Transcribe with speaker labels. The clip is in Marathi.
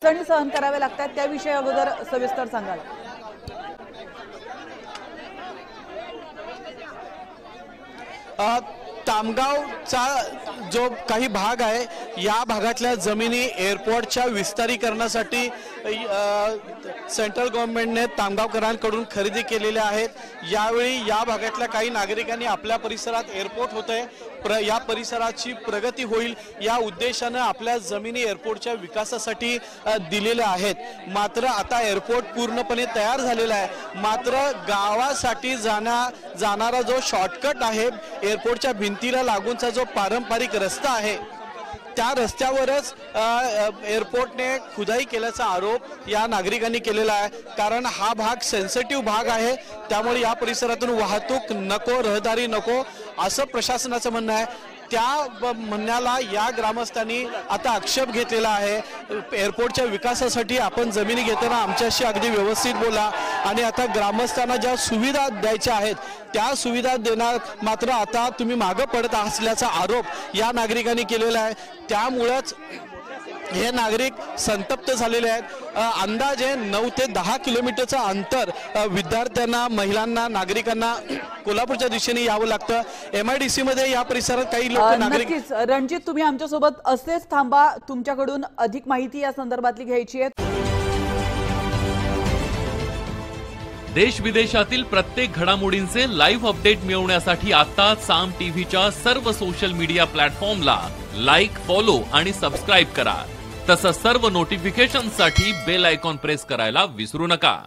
Speaker 1: अडचणी सहन कराव्या लागतात त्याविषयी अगोदर सविस्तर सांगाल।
Speaker 2: तामगावचा जो काही भाग आहे या भागातल्या जमिनी एअरपोर्टच्या विस्तारीकरणासाठी सेंट्रल गव्हर्नमेंटने तामगावकरांकडून खरेदी केलेल्या आहेत। यावेळी या भागातल्या काही नागरिकांनी आपल्या परिसरात एअरपोर्ट होतंय या परिसराची प्रगती होईल या उद्देशाने आपल्या जमिनी एअरपोर्टच्या विकासासाठी दिलेल्या आहेत। मात्र आता एअरपोर्ट पूर्णपणे तयार झालेला आहे। मात्र गावासाठी जाणारा जो शॉर्टकट आहे एअरपोर्टच्या भिंतीला लागूनचा जो पारंपरिक रस्ता आहे त्या रस्त्यावरच एअरपोर्टने खुदाई केल्याचा आरोप या नागरिकांनी केलेला आहे। कारण हा भाग सेन्सिटिव्ह भाग आहे त्यामुळे या परिसरातून वाहतूक नको रहदारी नको असं प्रशासनाचं म्हणणं आहे। त्या म्हणण्याला या ग्रामस्थांनी आता आक्षेप घेतलेला आहे। एअरपोर्टच्या विकासासाठी आपण जमिनी घेताना आमच्याशी अगदी व्यवस्थित बोला आणि आता ग्रामस्थांना ज्या सुविधा द्यायच्या आहेत त्या सुविधा देणार मात्र आता तुम्ही मागे पडत असल्याचा आरोप या नागरिकांनी केलेला आहे। त्यामुळेच हे नागरिक संतप्त झालेले आहेत। अंदाजे 9 ते 10 किलोमीटरचं अंतर विद्यार्थ्यांना महिलांना नागरिकांना कोल्हापूरच्या दिशेने यावं लागतं। MIDC मध्ये या परिसरात काही लोक नागरिक
Speaker 1: नक्कीच रणजित तुम्ही आमच्या सोबत असेच थांबा, तुमच्याकडून अधिक माहिती या संदर्भातली घ्यायची आहे।
Speaker 3: देश विदेशातील प्रत्येक घडामोडींचे लाईव्ह अपडेट मिळवण्यासाठी आता साम टीव्हीच्या सर्व सोशल मीडिया प्लॅटफॉर्मला लाईक, फॉलो आणि सबस्क्राईब करा। तसंच सर्व नोटिफिकेशनसाठी बेल आयकॉन प्रेस करायला विसरू नका।